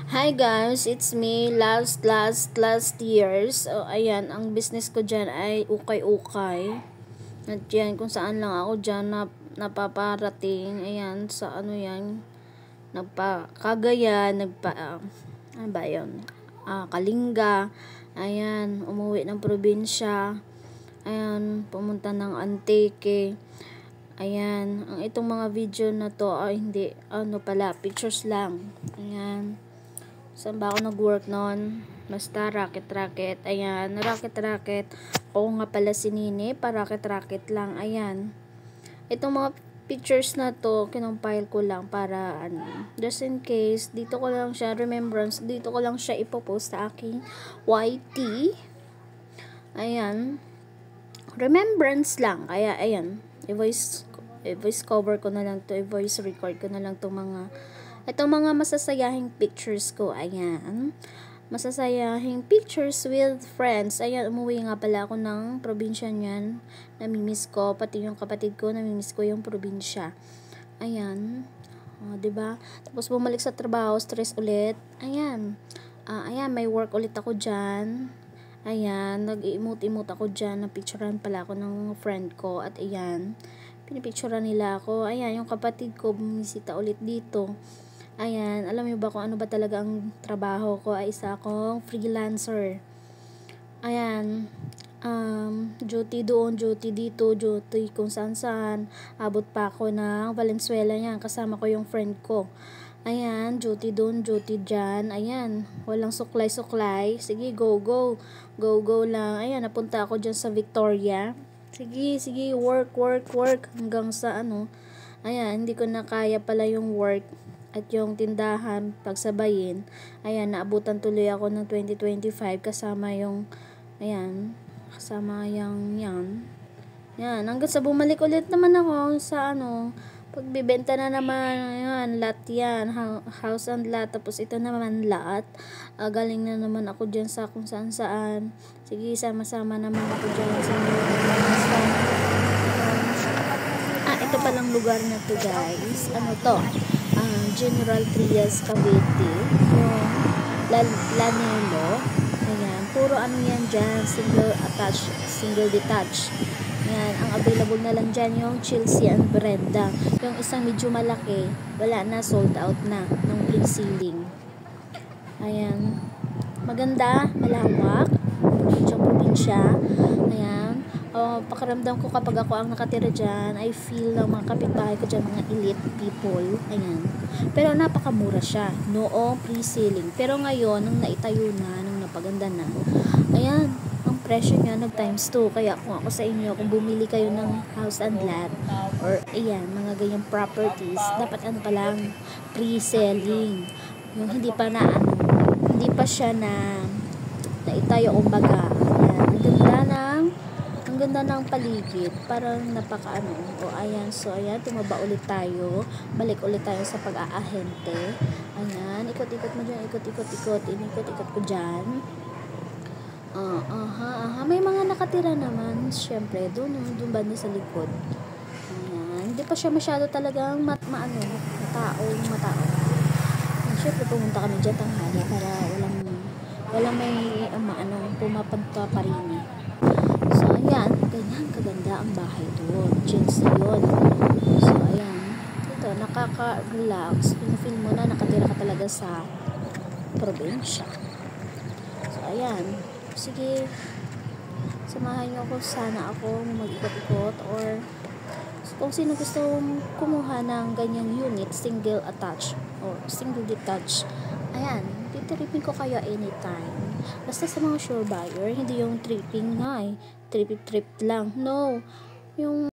Hi guys, it's me last years. So, ayan, ang business ko dyan ay ukay-ukay. At yan, kung saan lang ako dyan napaparating. Ayan, sa ano yan, Cagayan, ano ba yun? Kalinga. Ayan, umuwi ng probinsya. Ayan, pumunta ng Antique. Ayan, ang itong mga video na to ay hindi, pictures lang. Ayan. Saan ba ako nag-work noon? Basta racket. Ayan, racket. Oo nga pala si Nini, racket lang. Ayan. Itong mga pictures na to, kinompile ko lang para, just in case, dito ko lang siya, remembrance, dito ko lang siya ipopost sa aking YT. Ayan. Remembrance lang. Kaya, ayan, i-voice cover ko na lang to, i-voice record ko na lang to itong mga masasayahing pictures ko. Ayan. Masasayahing pictures with friends. Ayan, umuwi nga pala ako ng probinsya niyan. Namimiss ko. Pati yung kapatid ko, namimiss ko yung probinsya. Ayan. Diba? Tapos bumalik sa trabaho, stress ulit. Ayan. Ayan, may work ulit ako dyan. Ayan, nag-i-emote ako dyan. Napicturean pala ako ng friend ko. At ayan, pinipicturean nila ako. Ayan, yung kapatid ko, bumisita ulit dito. Ayan, alam niyo ba kung ano ba talaga ang trabaho ko? Ay isa akong freelancer. Ayan, duty doon, duty dito, duty kung saan. Abot pa ako ng Valenzuela yan. Kasama ko yung friend ko. Ayan, duty doon, duty dyan. Ayan, walang suklay. Sige, go lang. Ayan, napunta ako dyan sa Victoria. Sige, work. Hanggang sa ayan, hindi ko na kaya pala yung work at yung tindahan pagsabayin. Ayan, naabutan tuloy ako ng 2025 kasama yung yan. Yan, hanggang sa bumalik ulit naman ako sa pagbibenta na naman. Ayan, lot yan, house and lot. Tapos ito naman lot. Galing na naman ako dyan sa kung saan. Sige, sama-sama naman ako dyan sa ito palang lugar na to guys. Ano to? General Trias Cavite, yung Lanelo. Ayan, puro yan dyan, single detached. Ayan, ang available na lang dyan yung Chelsea and Brenda. Yung isang medyo malaki, wala na, sold out na ng pre-ceiling. Ayan, maganda, malawak, yung probinsya. Ayan, pakiramdam ko kapag ako ang nakatira dyan, I feel ng mga kapitbahay ko dyan, mga elite people. Ayan, pero napakamura siya noong pre-selling. Pero ngayon, nung naitayo na, nung napaganda na, ayan, ang presyo niya nag times 2. Kaya kung ako sa inyo, kung bumili kayo ng house and lot or ayan, mga ganyang properties, dapat pa lang pre-selling. Yung hindi pa siya na naitayo, kumbaga. Ayan, ang ganda ng paligid, parang ayan, so ayan, tumaba ulit tayo, balik ulit tayo sa pag-aahente. Ayan, ikot-ikot mo dyan, inikot-ikot ko dyan. May mga nakatira naman, syempre, doon banda sa likod. Ayan, hindi pa siya masyado talagang matao. Syempre, pumunta kami dyan tanghali para walang may pumapunta pa rin. So, ayan, ganyan kaganda ang bahay doon. Chelsea yun. So, ayan. Ito, nakaka-relax. Feel mo na nakatira ka talaga sa probinsya. So, ayan. Sige, samahan niyo ako. Sana ako mag-ikot-ikot or kung sino gusto kumuha ng ganyang unit, single attached or single detached. Ayan, titiripin ko kayo anytime. Basta sa mga sure buyer, hindi yung tripping trip lang. No, yung